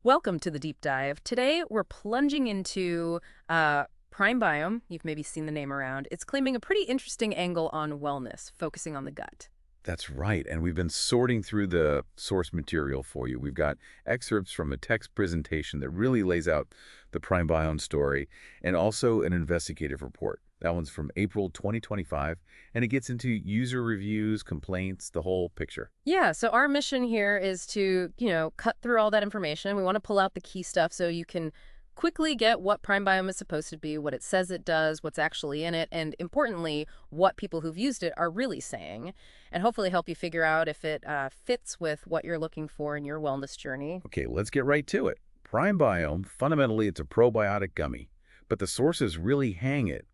Welcome to the deep dive. Today, we're plunging into Prime Biome. You've maybe seen the name around. It's claiming a pretty interesting angle on wellness, focusing on the gut. That's right, and we've been sorting through the source material for you. We've got excerpts from a text presentation that really lays out the Prime Biome story, and also an investigative report. That one's from April 2025, and it gets into user reviews, complaints, the whole picture. Yeah, so our mission here is to, cut through all that information. We want to pull out the key stuff so you can quickly get what Prime Biome is supposed to be, what it says it does, what's actually in it, and importantly, what people who've used it are really saying, and hopefully help you figure out if it fits with what you're looking for in your wellness journey. Okay, let's get right to it. Prime Biome, fundamentally, it's a probiotic gummy, but the sources really hang it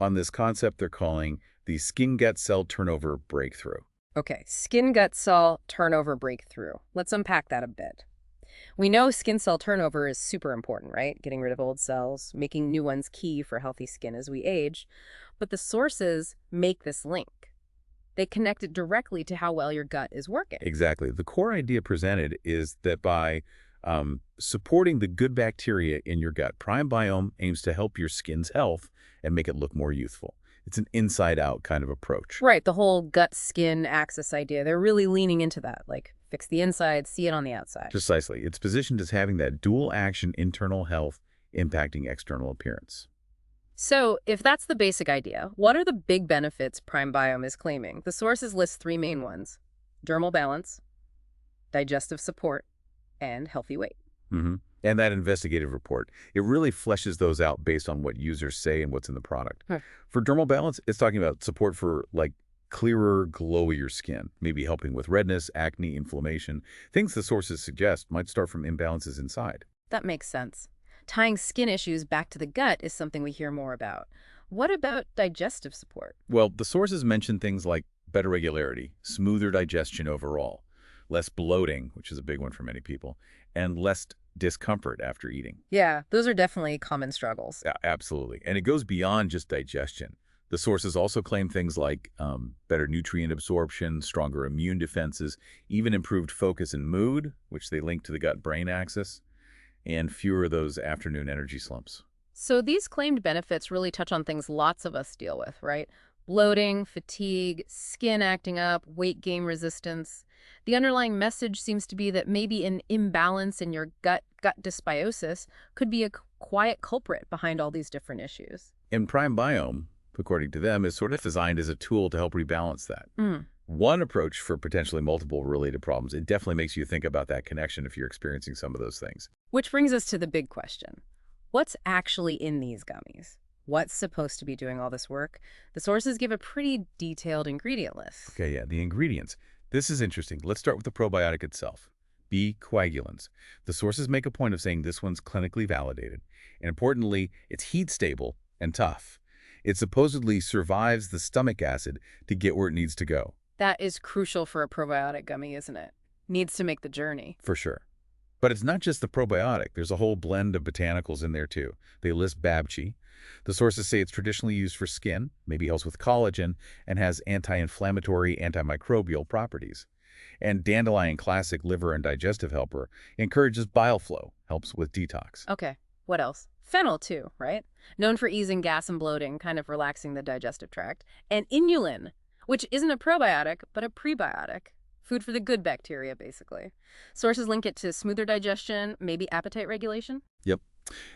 on this concept they're calling the skin-gut cell turnover breakthrough. Okay, skin gut cell turnover breakthrough. Let's unpack that a bit. We know skin cell turnover is super important, right? Getting rid of old cells, making new ones key for healthy skin as we age. But the sources make this link. They connect it directly to how well your gut is working. Exactly. The core idea presented is that by supporting the good bacteria in your gut, Prime Biome aims to help your skin's health and make it look more youthful. It's an inside-out kind of approach. Right, the whole gut-skin axis idea. They're really leaning into that, like fix the inside, see it on the outside. Precisely. It's positioned as having that dual-action internal health impacting external appearance. So, if that's the basic idea, what are the big benefits Prime Biome is claiming? The sources list three main ones: dermal balance, digestive support, and healthy weight. And that investigative report, it really fleshes those out based on what users say and what's in the product. Huh. For dermal balance, it's talking about support for clearer, glowier skin, maybe helping with redness, acne, inflammation. Things the sources suggest might start from imbalances inside. That makes sense. Tying skin issues back to the gut is something we hear more about. What about digestive support? Well, the sources mention things like better regularity, smoother digestion overall, less bloating, which is a big one for many people, and less discomfort after eating. Yeah, those are definitely common struggles. Yeah, absolutely. And it goes beyond just digestion. The sources also claim things like better nutrient absorption, stronger immune defenses, even improved focus and mood, which they link to the gut-brain axis, and fewer of those afternoon energy slumps. So these claimed benefits really touch on things lots of us deal with, right? Bloating, fatigue, skin acting up, weight gain resistance. The underlying message seems to be that maybe an imbalance in your gut dysbiosis could be a quiet culprit behind all these different issues. And Prime Biome, according to them, is sort of designed as a tool to help rebalance that. Mm. One approach for potentially multiple related problems, it definitely makes you think about that connection if you're experiencing some of those things. Which brings us to the big question. What's actually in these gummies? What's supposed to be doing all this work? The sources give a pretty detailed ingredient list. Okay, yeah, the ingredients. This is interesting. Let's start with the probiotic itself. B. Coagulans. The sources make a point of saying this one's clinically validated. And importantly, it's heat stable and tough. It supposedly survives the stomach acid to get where it needs to go. That is crucial for a probiotic gummy, isn't it? Needs to make the journey. For sure. But it's not just the probiotic. There's a whole blend of botanicals in there, too. They list Babchi. The sources say it's traditionally used for skin, maybe helps with collagen, and has anti-inflammatory, antimicrobial properties. And Dandelion Classic Liver and Digestive Helper encourages bile flow, helps with detox. Okay, what else? Fennel, too, right? Known for easing gas and bloating, kind of relaxing the digestive tract. And Inulin, which isn't a probiotic, but a prebiotic. Food for the good bacteria, basically. Sources link it to smoother digestion, maybe appetite regulation. Yep.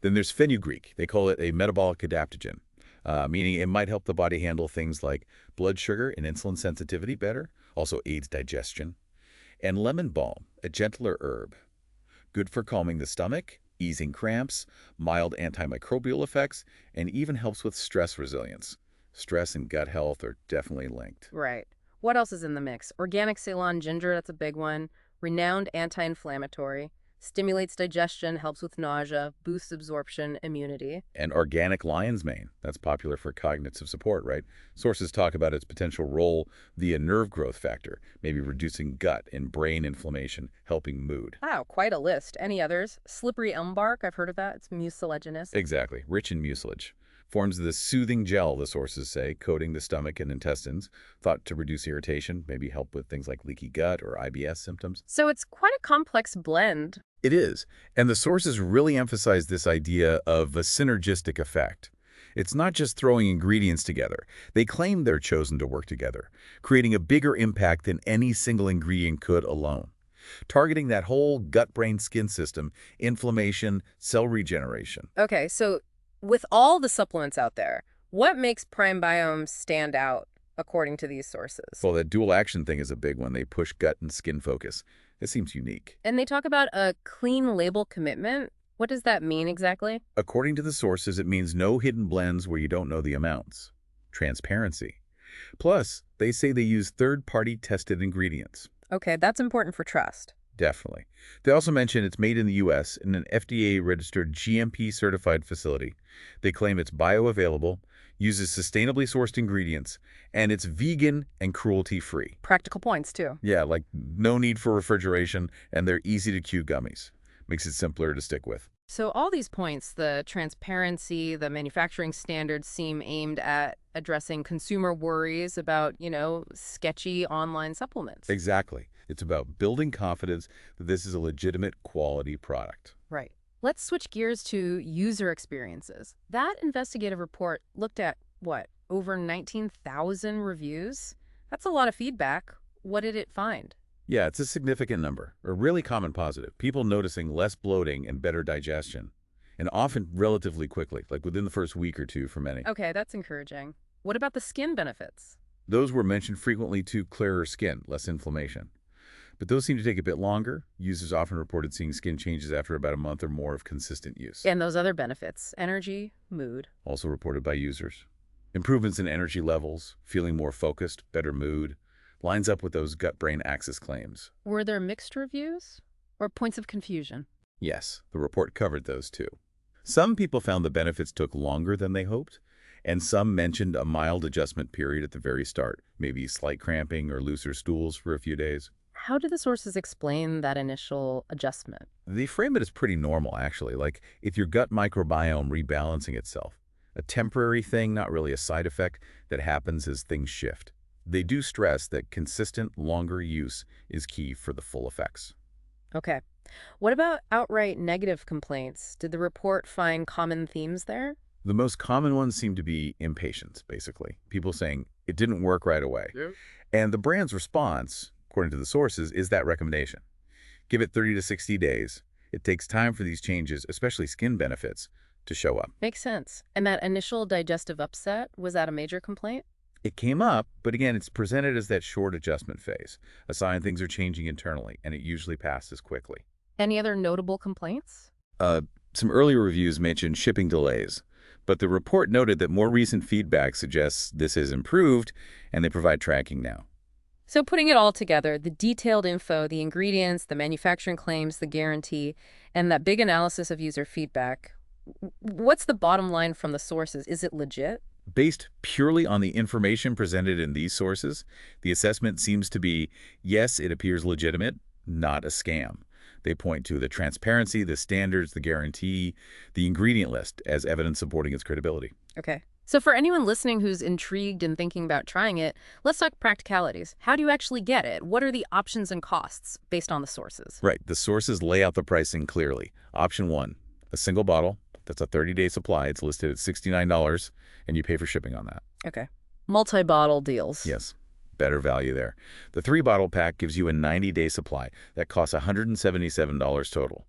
Then there's Fenugreek. They call it a metabolic adaptogen, meaning it might help the body handle things like blood sugar and insulin sensitivity better, also aids digestion. And lemon balm, a gentler herb. Good for calming the stomach, easing cramps, mild antimicrobial effects, and even helps with stress resilience. Stress and gut health are definitely linked. Right. What else is in the mix? Organic Ceylon ginger, that's a big one. Renowned anti-inflammatory. Stimulates digestion, helps with nausea, boosts absorption, immunity. And organic lion's mane, that's popular for cognitive support, right? Sources talk about its potential role via nerve growth factor, maybe reducing gut and brain inflammation, helping mood. Wow, quite a list. Any others? Slippery elm bark, I've heard of that. It's mucilaginous. Exactly, rich in mucilage. Forms this soothing gel, the sources say, coating the stomach and intestines, thought to reduce irritation, maybe help with things like leaky gut or IBS symptoms. So it's quite a complex blend. It is, and the sources really emphasize this idea of a synergistic effect. It's not just throwing ingredients together. They claim they're chosen to work together, creating a bigger impact than any single ingredient could alone. Targeting that whole gut-brain-skin system, inflammation, cell regeneration. Okay, so with all the supplements out there, what makes Prime Biome stand out according to these sources? Well, that dual action thing is a big one. They push gut and skin focus. It seems unique. And they talk about a clean label commitment. What does that mean exactly? According to the sources, it means no hidden blends where you don't know the amounts. Transparency. Plus, they say they use third-party tested ingredients. Okay, that's important for trust. Definitely. They also mention it's made in the U.S. in an FDA-registered GMP-certified facility. They claim it's bioavailable, uses sustainably sourced ingredients, and it's vegan and cruelty-free. Practical points, too. Yeah, like no need for refrigeration, and they're easy-to-chew gummies. Makes it simpler to stick with. So all these points, the transparency, the manufacturing standards, seem aimed at addressing consumer worries about, sketchy online supplements. Exactly. It's about building confidence that this is a legitimate quality product. Right. Let's switch gears to user experiences. That investigative report looked at, over 19,000 reviews? That's a lot of feedback. What did it find? Yeah, it's a significant number, a really common positive. People noticing less bloating and better digestion, and often relatively quickly, like within the first week or two for many. Okay, that's encouraging. What about the skin benefits? Those were mentioned frequently too: clearer skin, less inflammation. But those seem to take a bit longer. Users often reported seeing skin changes after about a month or more of consistent use. And those other benefits, energy, mood. Also reported by users. Improvements in energy levels, feeling more focused, better mood, lines up with those gut-brain axis claims. Were there mixed reviews or points of confusion? Yes, the report covered those too. Some people found the benefits took longer than they hoped, and some mentioned a mild adjustment period at the very start, maybe slight cramping or looser stools for a few days. How do the sources explain that initial adjustment? They frame it as pretty normal, actually, like if your gut microbiome rebalancing itself. A temporary thing, not really a side effect, that happens as things shift. They do stress that consistent, longer use is key for the full effects. Okay. What about outright negative complaints? Did the report find common themes there? The most common ones seem to be impatience, basically. People saying, it didn't work right away. Yeah. And the brand's response, according to the sources, is that recommendation. Give it 30 to 60 days. It takes time for these changes, especially skin benefits, to show up. Makes sense. And that initial digestive upset, was that a major complaint? It came up, but again, it's presented as that short adjustment phase, a sign things are changing internally, and it usually passes quickly. Any other notable complaints? Some earlier reviews mentioned shipping delays, but the report noted that more recent feedback suggests this has improved, and they provide tracking now. So putting it all together, the detailed info, the ingredients, the manufacturing claims, the guarantee, and that big analysis of user feedback, what's the bottom line from the sources? Is it legit? Based purely on the information presented in these sources, the assessment seems to be, yes, it appears legitimate, not a scam. They point to the transparency, the standards, the guarantee, the ingredient list as evidence supporting its credibility. Okay. So for anyone listening who's intrigued and thinking about trying it, let's talk practicalities. How do you actually get it? What are the options and costs based on the sources? Right. The sources lay out the pricing clearly. Option 1, a single bottle. That's a 30-day supply. It's listed at $69, and you pay for shipping on that. Okay. Multi-bottle deals. Yes. Better value there. The 3-bottle pack gives you a 90-day supply. That costs $177 total.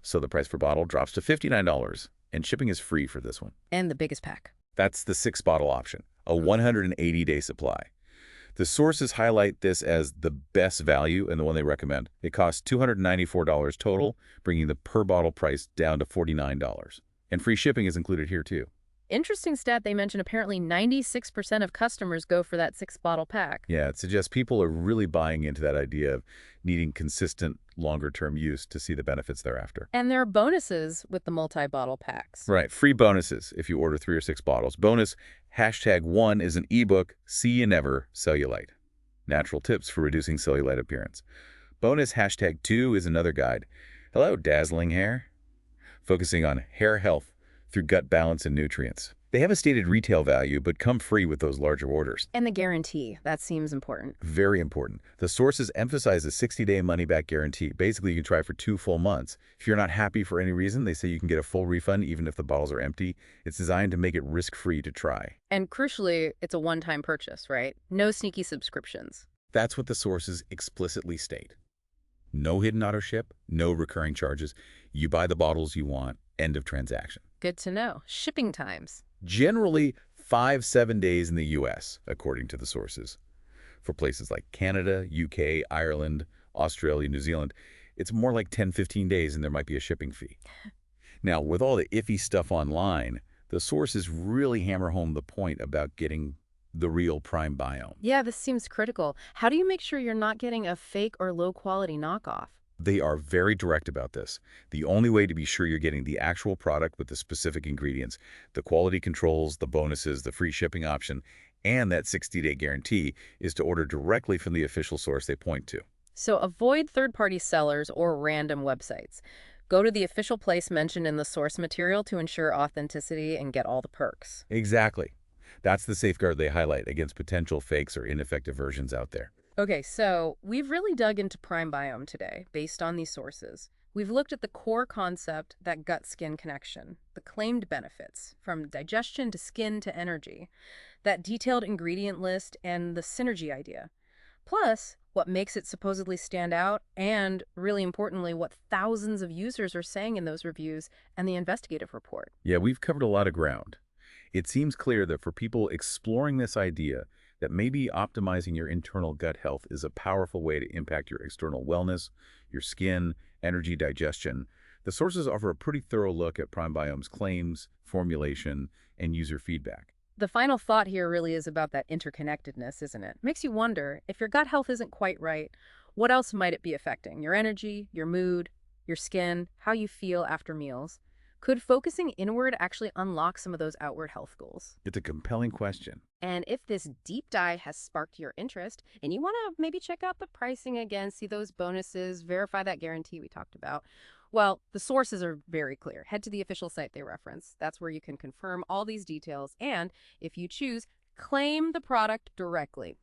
So the price per bottle drops to $59, and shipping is free for this one. And the biggest pack. That's the 6-bottle option, a 180-day supply. The sources highlight this as the best value and the one they recommend. It costs $294 total, bringing the per-bottle price down to $49. And free shipping is included here, too. Interesting stat they mentioned, apparently 96% of customers go for that 6-bottle pack. Yeah, it suggests people are really buying into that idea of needing consistent, longer-term use to see the benefits thereafter. And there are bonuses with the multi-bottle packs. Right, free bonuses if you order 3 or 6 bottles. Bonus, #1 is an ebook, See You Never, Cellulite. Natural tips for reducing cellulite appearance. Bonus, #2 is another guide. Hello, dazzling hair. Focusing on hair health, through gut balance and nutrients. They have a stated retail value, but come free with those larger orders. And the guarantee, that seems important. Very important. The sources emphasize a 60-day money-back guarantee. Basically, you can try for 2 full months. If you're not happy for any reason, they say you can get a full refund even if the bottles are empty. It's designed to make it risk-free to try. And crucially, it's a one-time purchase, right? No sneaky subscriptions. That's what the sources explicitly state. No hidden auto-ship, no recurring charges. You buy the bottles you want. End of transaction. Good to know. Shipping times. Generally 5-7 days in the U.S., according to the sources. For places like Canada, UK, Ireland, Australia, New Zealand, it's more like 10-15 days and there might be a shipping fee. Now, with all the iffy stuff online, the sources really hammer home the point about getting the real Prime Biome. Yeah, this seems critical. How do you make sure you're not getting a fake or low-quality knockoff? They are very direct about this. The only way to be sure you're getting the actual product with the specific ingredients, the quality controls, the bonuses, the free shipping option, and that 60-day guarantee is to order directly from the official source they point to. So avoid third-party sellers or random websites. Go to the official place mentioned in the source material to ensure authenticity and get all the perks. Exactly. That's the safeguard they highlight against potential fakes or ineffective versions out there. Okay, so we've really dug into Prime Biome today, based on these sources. We've looked at the core concept, that gut-skin connection, the claimed benefits, from digestion to skin to energy, that detailed ingredient list, and the synergy idea. Plus, what makes it supposedly stand out, and, really importantly, what thousands of users are saying in those reviews and the investigative report. Yeah, we've covered a lot of ground. It seems clear that for people exploring this idea, that maybe optimizing your internal gut health is a powerful way to impact your external wellness, your skin, energy, digestion. The sources offer a pretty thorough look at Prime Biome's claims, formulation, and user feedback. The final thought here really is about that interconnectedness, isn't it? Makes you wonder, if your gut health isn't quite right, what else might it be affecting? Your energy, your mood, your skin, how you feel after meals? Could focusing inward actually unlock some of those outward health goals? It's a compelling question. And if this deep dive has sparked your interest and you want to maybe check out the pricing again, see those bonuses, verify that guarantee we talked about, well, the sources are very clear. Head to the official site they reference. That's where you can confirm all these details and, if you choose, claim the product directly.